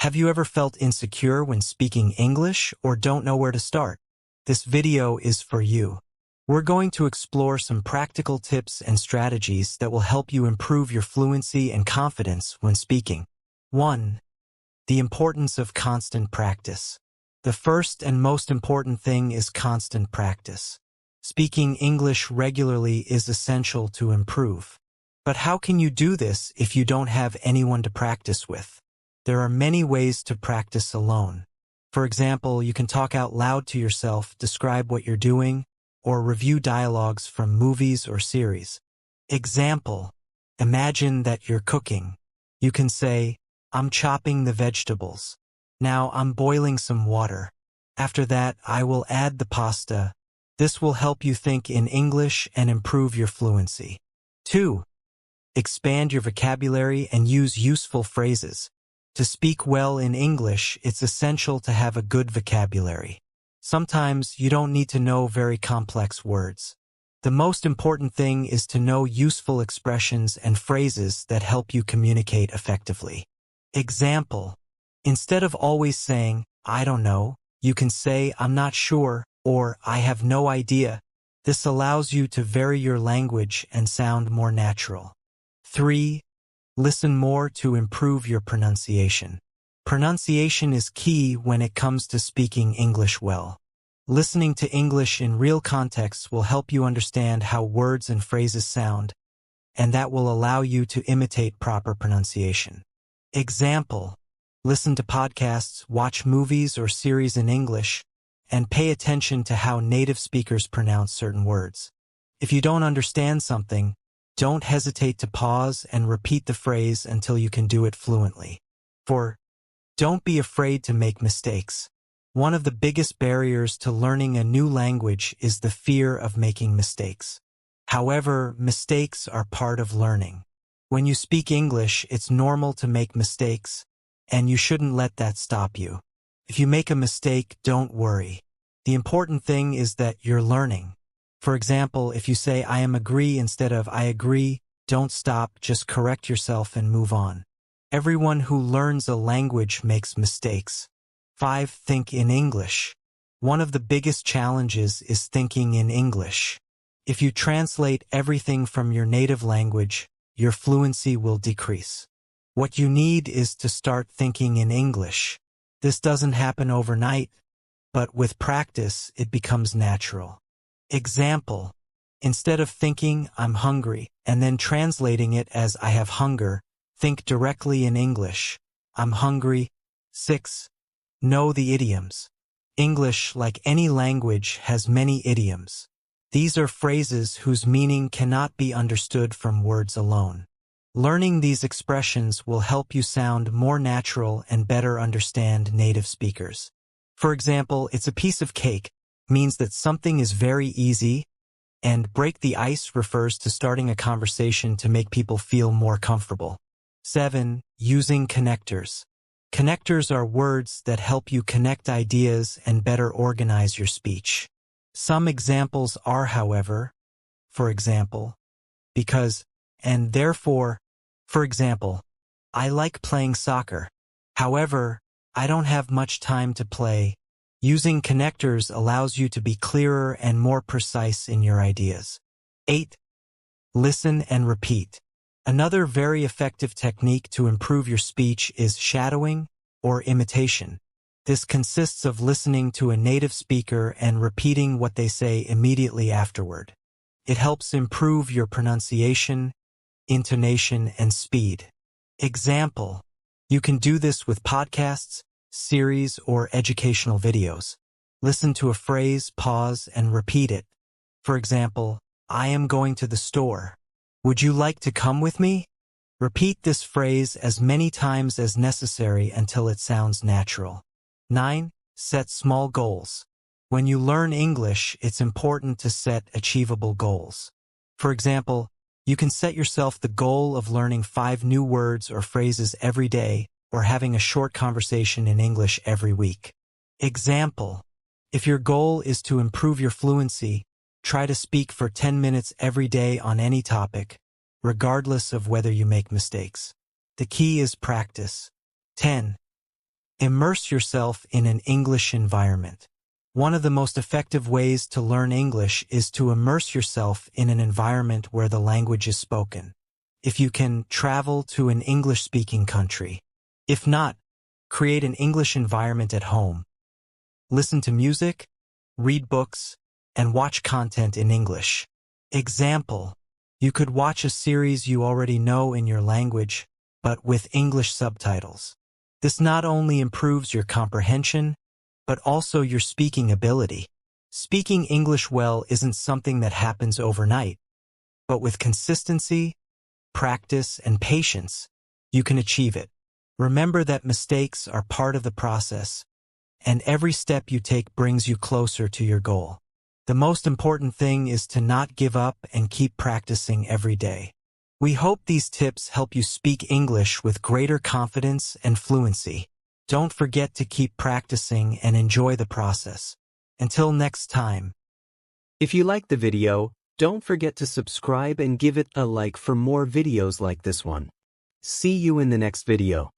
Have you ever felt insecure when speaking English or don't know where to start? This video is for you. We're going to explore some practical tips and strategies that will help you improve your fluency and confidence when speaking. 1. The importance of constant practice. The first and most important thing is constant practice. Speaking English regularly is essential to improve. But how can you do this if you don't have anyone to practice with? There are many ways to practice alone. For example, you can talk out loud to yourself, describe what you're doing, or review dialogues from movies or series. Example: imagine that you're cooking. You can say, "I'm chopping the vegetables. Now I'm boiling some water. After that, I will add the pasta." This will help you think in English and improve your fluency. 2. Expand your vocabulary and use useful phrases. To speak well in English, it's essential to have a good vocabulary. Sometimes you don't need to know very complex words. The most important thing is to know useful expressions and phrases that help you communicate effectively. Example: instead of always saying, "I don't know," you can say, "I'm not sure," or "I have no idea." This allows you to vary your language and sound more natural. 3. Listen more to improve your pronunciation. Pronunciation is key when it comes to speaking English well. Listening to English in real context will help you understand how words and phrases sound, and that will allow you to imitate proper pronunciation. Example: listen to podcasts, watch movies or series in English, and pay attention to how native speakers pronounce certain words. If you don't understand something, don't hesitate to pause and repeat the phrase until you can do it fluently. 4. Don't be afraid to make mistakes. One of the biggest barriers to learning a new language is the fear of making mistakes. However, mistakes are part of learning. When you speak English, it's normal to make mistakes, and you shouldn't let that stop you. If you make a mistake, don't worry. The important thing is that you're learning. For example, if you say "I am agree" instead of "I agree," don't stop, just correct yourself and move on. Everyone who learns a language makes mistakes. 5. Think in English. One of the biggest challenges is thinking in English. If you translate everything from your native language, your fluency will decrease. What you need is to start thinking in English. This doesn't happen overnight, but with practice, it becomes natural. Example: instead of thinking "I'm hungry" and then translating it as "I have hunger," think directly in English. "I'm hungry." 6. Know the idioms. English, like any language, has many idioms. These are phrases whose meaning cannot be understood from words alone. Learning these expressions will help you sound more natural and better understand native speakers. For example, "It's a piece of cake" means that something is very easy, and "break the ice" refers to starting a conversation to make people feel more comfortable. 7. Using connectors. Connectors are words that help you connect ideas and better organize your speech. Some examples are, however, for example, because, and therefore. For example, "I like playing soccer. However, I don't have much time to play." Using connectors allows you to be clearer and more precise in your ideas. 8. Listen and repeat. Another very effective technique to improve your speech is shadowing or imitation. This consists of listening to a native speaker and repeating what they say immediately afterward. It helps improve your pronunciation, intonation, and speed. Example: you can do this with podcasts, series, or educational videos. Listen to a phrase, pause, and repeat it. For example, "I am going to the store. Would you like to come with me?" Repeat this phrase as many times as necessary until it sounds natural. 9. Set small goals. When you learn English, it's important to set achievable goals. For example, you can set yourself the goal of learning 5 new words or phrases every day, or having a short conversation in English every week. Example: if your goal is to improve your fluency, try to speak for 10 minutes every day on any topic, regardless of whether you make mistakes. The key is practice. 10. Immerse yourself in an English environment. One of the most effective ways to learn English is to immerse yourself in an environment where the language is spoken. If you can, travel to an English-speaking country. If not, create an English environment at home. Listen to music, read books, and watch content in English. Example: you could watch a series you already know in your language, but with English subtitles. This not only improves your comprehension, but also your speaking ability. Speaking English well isn't something that happens overnight, but with consistency, practice, and patience, you can achieve it. Remember that mistakes are part of the process, and every step you take brings you closer to your goal. The most important thing is to not give up and keep practicing every day. We hope these tips help you speak English with greater confidence and fluency. Don't forget to keep practicing and enjoy the process. Until next time. If you liked the video, don't forget to subscribe and give it a like for more videos like this one. See you in the next video.